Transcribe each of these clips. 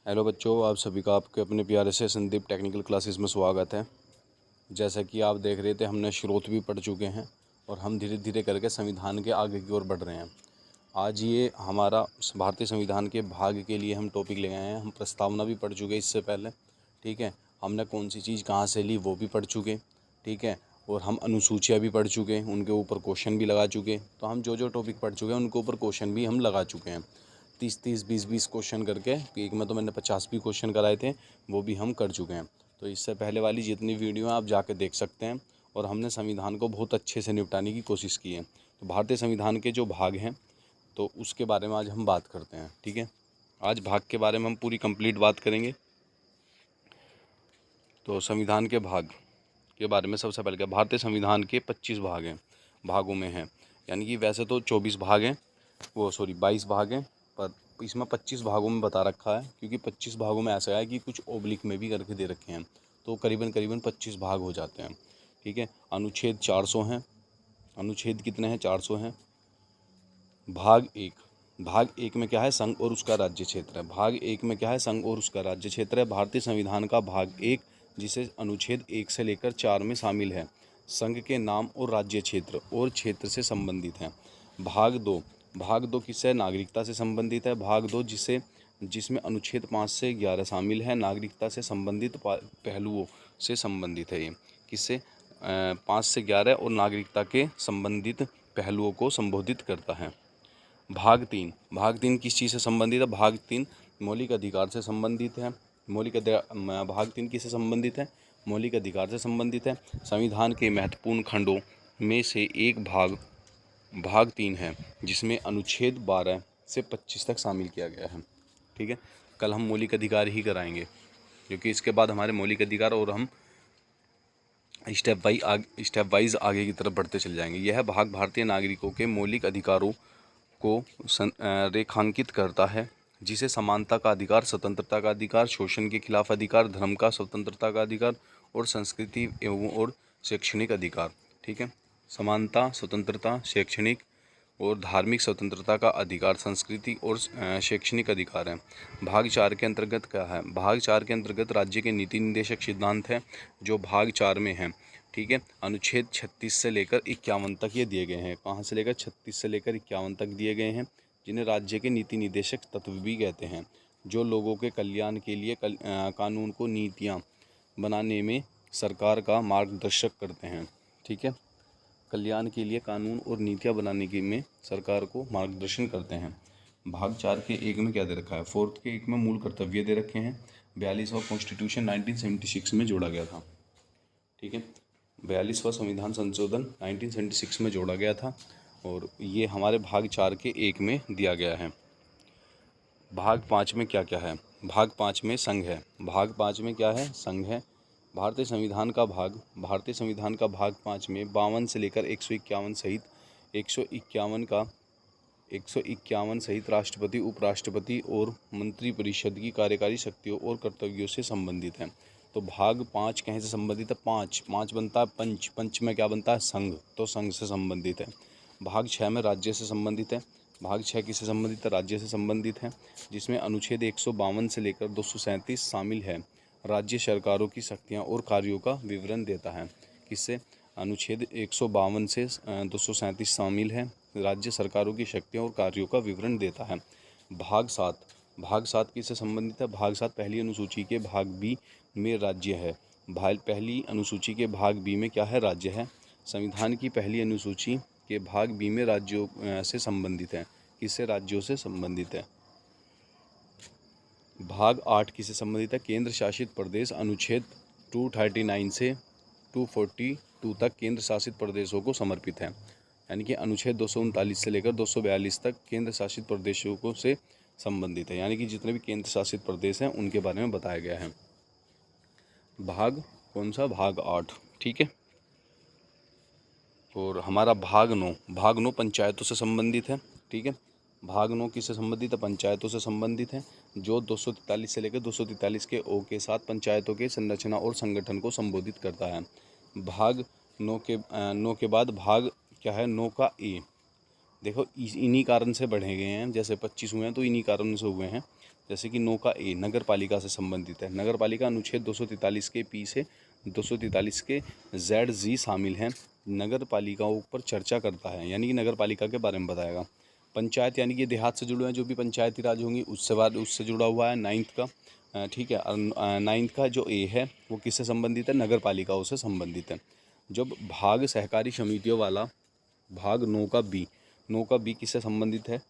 Hello बच्चों, आप सभी का आपके अपने प्यारे से संदीप टेक्निकल क्लासेस में स्वागत है। जैसा कि आप देख रहे थे, हमने स्रोत भी पढ़ चुके हैं और हम धीरे धीरे करके संविधान के आगे की ओर बढ़ रहे हैं। आज ये हमारा भारतीय संविधान के भाग के लिए हम टॉपिक ले आए हैं। हम प्रस्तावना भी पढ़ चुके इससे पहले, ठीक है। हमने कौन सी चीज़ कहाँ से ली वो भी पढ़ चुके, ठीक है। और हम अनुसूचियाँ भी पढ़ चुके, उनके ऊपर क्वेश्चन भी लगा चुके। तो हम जो जो टॉपिक पढ़ चुके हैं उनके ऊपर क्वेश्चन भी हम लगा चुके हैं। 30-30, 20-20 क्वेश्चन करके, एक में तो मैंने 50 भी क्वेश्चन कराए थे, वो भी हम कर चुके हैं। तो इससे पहले वाली जितनी वीडियो हैं आप जाके देख सकते हैं। और हमने संविधान को बहुत अच्छे से निपटाने की कोशिश की है। तो भारतीय संविधान के जो भाग हैं तो उसके बारे में आज हम बात करते हैं, ठीक है। आज भाग के बारे में हम पूरी कंप्लीट बात करेंगे। तो संविधान के भाग के बारे में सबसे पहले क्या, भारतीय संविधान के 25 भाग हैं, भागों में हैं। यानी कि वैसे तो 24 भाग हैं, 22 भाग हैं, पर इसमें 25 भागों में बता रखा है क्योंकि 25 भागों में ऐसा है कि कुछ ओब्लिक में भी करके दे रखे हैं। तो करीबन 25 भाग हो जाते हैं, ठीक है। अनुच्छेद 400 हैं। अनुच्छेद कितने हैं? 400 हैं। भाग एक में क्या है? संघ और उसका राज्य क्षेत्र है। भाग एक में क्या है? संघ और उसका राज्य क्षेत्र है। भारतीय संविधान का भाग एक, जिसे अनुच्छेद 1 से लेकर 4 में शामिल है, संघ के नाम और राज्य क्षेत्र और क्षेत्र से संबंधित है। भाग दो किससे? नागरिकता से संबंधित है। भाग दो जिसमें अनुच्छेद 5 से 11 शामिल है, नागरिकता से संबंधित पहलुओं से संबंधित है। ये किससे? 5 से 11 और नागरिकता के संबंधित पहलुओं को संबोधित करता है। भाग तीन किस चीज़ से संबंधित है? भाग 3 मौलिक अधिकार से संबंधित है। भाग 3 किससे संबंधित है? मौलिक अधिकार से संबंधित है। संविधान के महत्वपूर्ण खंडों में से एक भाग 3 है, जिसमें अनुच्छेद 12 से 25 तक शामिल किया गया है, ठीक है। कल हम मौलिक अधिकार ही कराएंगे, क्योंकि इसके बाद हमारे मौलिक अधिकार और हम स्टेप वाइज आगे की तरफ बढ़ते चले जाएंगे। यह भाग भारतीय नागरिकों के मौलिक अधिकारों को रेखांकित करता है, जिसे समानता का अधिकार, स्वतंत्रता का अधिकार, शोषण के खिलाफ अधिकार, धर्म का स्वतंत्रता का अधिकार और संस्कृति एवं और शैक्षणिक अधिकार, ठीक है। समानता, स्वतंत्रता, शैक्षणिक और धार्मिक स्वतंत्रता का अधिकार, संस्कृति और शैक्षणिक अधिकार है। भाग 4 के अंतर्गत क्या है? भाग 4 के अंतर्गत राज्य के नीति निर्देशक सिद्धांत है, जो भाग 4 में है, ठीक है। अनुच्छेद 36 से लेकर 51 तक ये दिए गए हैं। कहाँ से लेकर? 36 से लेकर 51 तक दिए गए हैं, जिन्हें राज्य के नीति निर्देशक तत्व भी कहते हैं, जो लोगों के कल्याण के लिए कानून को नीतियाँ बनाने में सरकार का मार्गदर्शक करते हैं, ठीक है। कल्याण के लिए कानून और नीतियाँ बनाने के में सरकार को मार्गदर्शन करते हैं। भाग 4 के 1 में क्या दे रखा है? 4 के 1 में मूल कर्तव्य दे रखे हैं। 42वां कॉन्स्टिट्यूशन 1976 में जोड़ा गया था, ठीक है। 42वां संविधान संशोधन 1976 में जोड़ा गया था और ये हमारे भाग 4 के 1 में दिया गया है। भाग 5 में क्या क्या है? भाग 5 में संघ है। भाग 5 में क्या है? संघ है। भारतीय संविधान का भाग 5 में 52 से लेकर 151 सहित 151 सहित राष्ट्रपति, उपराष्ट्रपति और मंत्रिपरिषद की कार्यकारी शक्तियों और कर्तव्यों से संबंधित है। तो भाग 5 कहीं से संबंधित है? पाँच बनता है पंच में क्या बनता है? संघ, तो संघ से संबंधित है। भाग 6 में राज्य से संबंधित है। भाग 6 किससे संबंधित है? राज्य से संबंधित है, जिसमें अनुच्छेद 152 से लेकर 237 शामिल है। राज्य सरकारों की शक्तियाँ और कार्यों का विवरण देता है। किससे? अनुच्छेद 152 से 237 शामिल है, राज्य सरकारों की शक्तियों और कार्यों का विवरण देता है। भाग 7 किससे संबंधित है? भाग 7 पहली अनुसूची के भाग बी में राज्य है। पहली अनुसूची के भाग बी में क्या है? राज्य है। संविधान की पहली अनुसूची के भाग बी में राज्यों से संबंधित है। किससे? राज्यों से संबंधित है। भाग 8 किससे संबंधित है? केंद्र शासित प्रदेश। अनुच्छेद 239 से 242 तक केंद्र शासित प्रदेशों को समर्पित है। यानी कि अनुच्छेद 239 से लेकर 242 तक केंद्र शासित प्रदेशों को से संबंधित है। यानी कि जितने भी केंद्र शासित प्रदेश हैं उनके बारे में बताया गया है। भाग कौन सा? भाग 8, ठीक है। और हमारा भाग 9 पंचायतों से संबंधित है, ठीक है। भाग 9 किससे संबंधित है? पंचायतों से संबंधित है, जो 243 से लेकर 243 के ओ के साथ पंचायतों के संरचना और संगठन को संबोधित करता है। भाग 9 के बाद भाग क्या है? 9 का ए। देखो इन्हीं कारण से बढ़े गए हैं, जैसे 25 हुए हैं तो इन्हीं कारणों से हुए हैं। जैसे कि 9 का ए नगर पालिका से संबंधित है। नगर पालिका अनुच्छेद 243 के पी से 243 के जेड जी शामिल हैं। नगर पालिकाओं पर चर्चा करता है, यानी कि नगर पालिका के बारे में बताएगा। पंचायत यानी कि देहात से जुड़े हैं जो भी पंचायती राज होंगी, उससे जुड़ा हुआ है। 9th का ठीक है। और 9th का जो ए है वो किससे संबंधित है? नगर पालिकाओं से संबंधित है। जब भाग सहकारी समितियों वाला भाग 9 का बी किससे संबंधित है?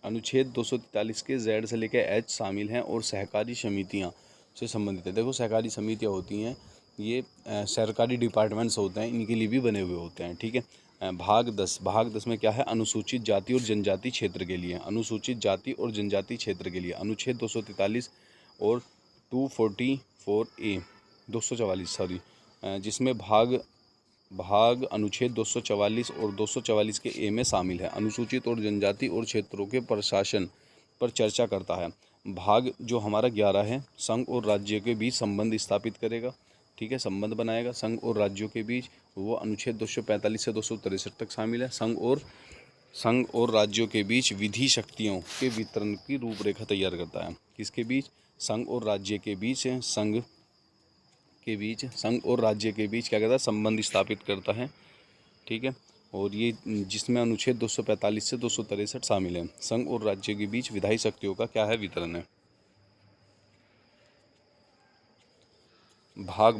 अनुच्छेद 243 के जेड से लेकर एच शामिल हैं और सहकारी समितियां से संबंधित है। देखो सहकारी समितियां होती हैं, ये सरकारी डिपार्टमेंट्स होते हैं, इनके लिए भी बने हुए होते हैं। ठीक है। भाग 10 में क्या है? अनुसूचित जाति और जनजाति क्षेत्र के लिए। अनुसूचित जाति और जनजाति क्षेत्र के लिए अनुच्छेद 243 और 244 ए 244 सॉरी, जिसमें भाग अनुच्छेद 244 और 244 के ए में शामिल है। अनुसूचित और जनजाति और क्षेत्रों के प्रशासन पर चर्चा करता है। भाग जो हमारा 11 है, संघ और राज्य के बीच संबंध स्थापित करेगा। ठीक है, संबंध बनाएगा संघ और राज्यों के बीच, वो अनुच्छेद 245 से 263 तक शामिल है। संघ और राज्यों के बीच विधि शक्तियों के वितरण की रूपरेखा तैयार करता है। किसके बीच? संघ और राज्य के बीच। संघ और राज्य के बीच क्या करता है? संबंध स्थापित करता है। ठीक है। और ये जिसमें अनुच्छेद 245 से 263 शामिल है। संघ और राज्य के बीच विधायी शक्तियों का क्या है? वितरण है। भाग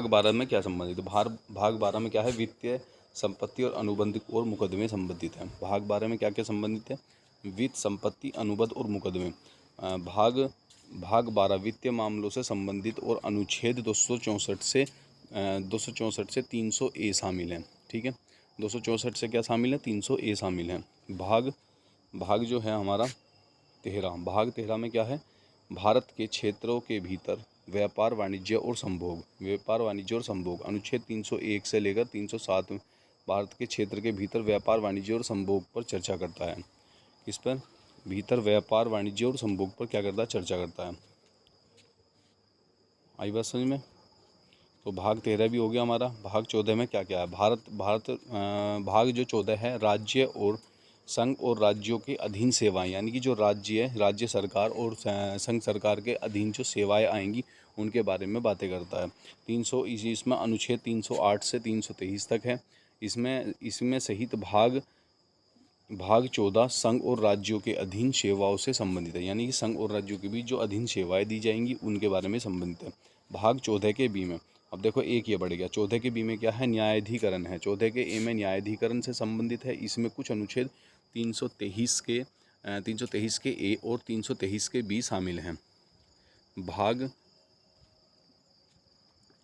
12 में क्या संबंधित है? भाग 12 में क्या है? वित्तीय संपत्ति और अनुबंध और मुकदमे संबंधित है। भाग 12 में क्या क्या संबंधित है? वित्त, संपत्ति, अनुबंध और मुकदमे। भाग 12 वित्तीय मामलों से संबंधित और अनुच्छेद 264 से 300 ए शामिल है। ठीक है, 264 से क्या शामिल है? 300 ए शामिल है। भाग जो है हमारा 13, भाग 13 में क्या है? भारत के क्षेत्रों के भीतर व्यापार वाणिज्य और संभोग। अनुच्छेद 301 से लेकर 307 भारत के क्षेत्र के भीतर व्यापार वाणिज्य और संभोग पर चर्चा करता है। किस पर? भीतर व्यापार वाणिज्य और संभोग पर क्या करता है? चर्चा करता है। आई बात समझ में? तो भाग 13 भी हो गया हमारा। भाग 14 में क्या क्या है? भाग जो 14 है, राज्य और संघ और राज्यों के अधीन सेवाएं, यानी कि जो राज्य सरकार और संघ सरकार के अधीन जो सेवाएं आएंगी उनके बारे में बातें करता है। 300 इसमें अनुच्छेद 308 से 323 तक है। इसमें सहित भाग 14 संघ और राज्यों के अधीन सेवाओं से संबंधित है, यानी कि संघ और राज्यों के बीच जो अधीन सेवाएं दी जाएंगी उनके बारे में संबंधित है। भाग 14 के बी में अब देखो एक ये बढ़ गया। 14 के बी में क्या है? न्यायाधिकरण है। 14 के ए में न्यायाधिकरण से संबंधित है। इसमें कुछ अनुच्छेद 323 के ए और 323 के बी शामिल हैं।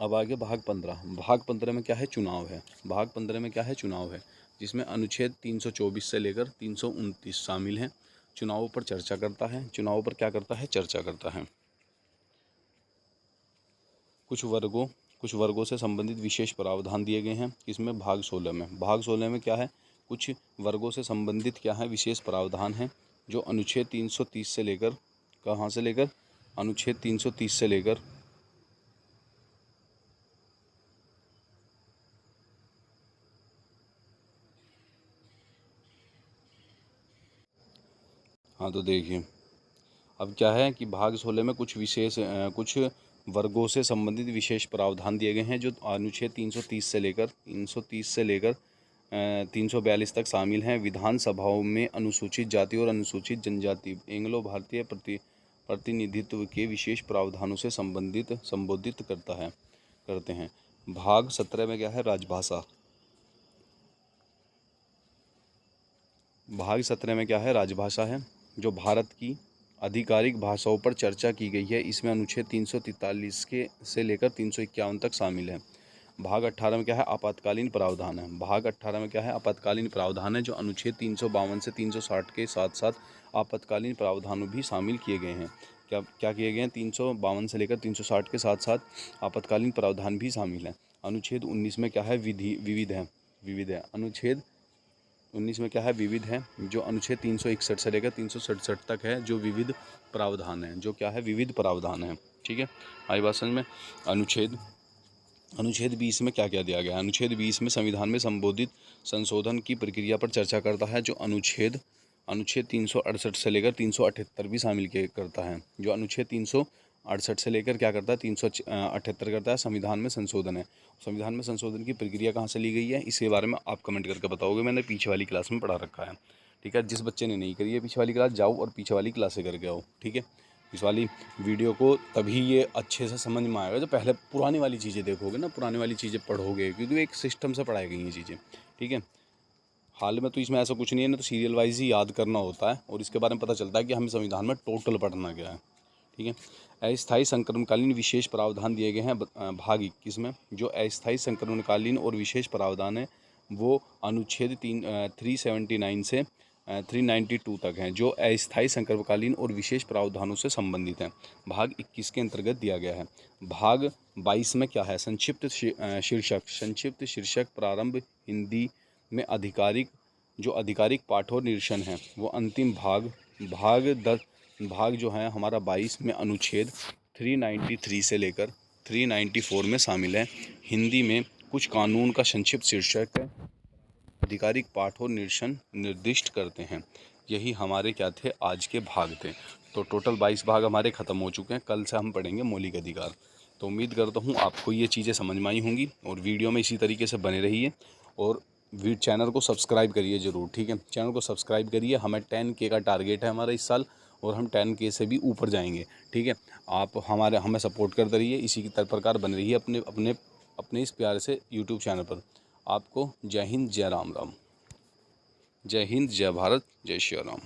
अब आगे भाग 15। भाग 15 में क्या है? चुनाव है। भाग 15 में क्या है? चुनाव है, जिसमें अनुच्छेद 324 से लेकर 329 शामिल हैं। चुनावों पर चर्चा करता है। चुनावों पर क्या करता है? चर्चा करता है। कुछ वर्गों से संबंधित विशेष प्रावधान दिए गए हैं। इसमें भाग 16 में। भाग 16 में क्या है? कुछ वर्गों से संबंधित क्या है? विशेष प्रावधान है, जो अनुच्छेद 330 से लेकर कहाँ से लेकर? अनुच्छेद 330 से लेकर हाँ, तो देखिए अब क्या है कि भाग 16 में कुछ वर्गों से संबंधित विशेष प्रावधान दिए गए हैं, जो अनुच्छेद 330 से लेकर 342 तक शामिल हैं। विधानसभाओं में अनुसूचित जाति और अनुसूचित जनजाति एंग्लो भारतीय प्रतिनिधित्व के विशेष प्रावधानों से संबोधित करते हैं। भाग 17 में क्या है? राजभाषा। भाग 17 में क्या है? राजभाषा है, जो भारत की आधिकारिक भाषाओं पर चर्चा की गई है। इसमें अनुच्छेद 343 से लेकर 351 तक शामिल है। भाग 18 में क्या है? आपातकालीन प्रावधान है। भाग 18 में क्या है? आपातकालीन प्रावधान है, जो अनुच्छेद 352 से 360 के साथ साथ आपातकालीन प्रावधान भी शामिल किए गए हैं। क्या किए गए हैं? 352 से लेकर 360 के साथ साथ आपातकालीन प्रावधान भी शामिल हैं। अनुच्छेद 19 में क्या है? विविध है। अनुच्छेद 19 में क्या है? विविध है, जो अनुच्छेद 361 से लेकर 367 तक है, जो विविध प्रावधान है। जो क्या है? विविध प्रावधान है। ठीक है, आई बात समझ में? अनुच्छेद अनुच्छेद 20 में क्या क्या दिया गया है? अनुच्छेद 20 में संविधान में संबोधित संशोधन की प्रक्रिया पर चर्चा करता है। जो अनुच्छेद अनुच्छेद 368 से लेकर 378 भी शामिल करता है। जो अनुच्छेद 368 से लेकर क्या करता है, 378 करता है संविधान में संशोधन है। संविधान में संशोधन की प्रक्रिया कहाँ से ली गई है, इसके बारे में आप कमेंट करके बताओगे। मैंने पीछे वाली क्लास में पढ़ा रखा है, ठीक है। जिस बच्चे ने नहीं करी है पीछे वाली क्लास, जाओ और पीछे वाली क्लास से करके आओ, ठीक है। इस वाली वीडियो को तभी ये अच्छे से समझ में आएगा जब पहले पुरानी वाली चीज़ें देखोगे ना, पुरानी वाली चीज़ें पढ़ोगे, क्योंकि एक सिस्टम से पढ़ाई गई ये चीज़ें, ठीक है। हाल में तो इसमें ऐसा कुछ नहीं है ना, तो सीरियल वाइज ही याद करना होता है और इसके बारे में पता चलता है कि हमें संविधान में टोटल पढ़ना क्या है, ठीक है। अस्थायी संक्रमणकालीन विशेष प्रावधान दिए गए हैं भाग 21 में। जो अस्थायी संक्रमणकालीन और विशेष प्रावधान है वो अनुच्छेद 379 से 392 तक हैं, जो अस्थायी संक्रमणकालीन और विशेष प्रावधानों से संबंधित हैं। भाग 21 के अंतर्गत दिया गया है। भाग 22 में क्या है, संक्षिप्त शीर्षक प्रारंभ हिंदी में आधिकारिक पाठ और निरीक्षण है वो अंतिम भाग जो है हमारा 22 में अनुच्छेद 393 से लेकर 394 में शामिल है। हिंदी में कुछ कानून का संक्षिप्त शीर्षक है, आधिकारिक पाठ और निरीक्षण निर्दिष्ट करते हैं। यही हमारे क्या थे, आज के भाग थे। तो टोटल 22 भाग हमारे ख़त्म हो चुके हैं। कल से हम पढ़ेंगे मौलिक अधिकार। तो उम्मीद करता हूँ आपको ये चीज़ें समझ में आई होंगी और वीडियो में इसी तरीके से बने रहिए और चैनल को सब्सक्राइब करिए ज़रूर, ठीक है। चैनल को सब्सक्राइब करिए। हमें 10K का टारगेट है हमारा इस साल और हम 10K से भी ऊपर जाएंगे, ठीक है। आप हमें सपोर्ट करते रहिए, इसी की प्रकार बने रहिए अपने इस प्यारे से यूट्यूब चैनल पर। आपको जय हिंद, जय राम राम। जय हिंद, जय भारत, जय श्री राम।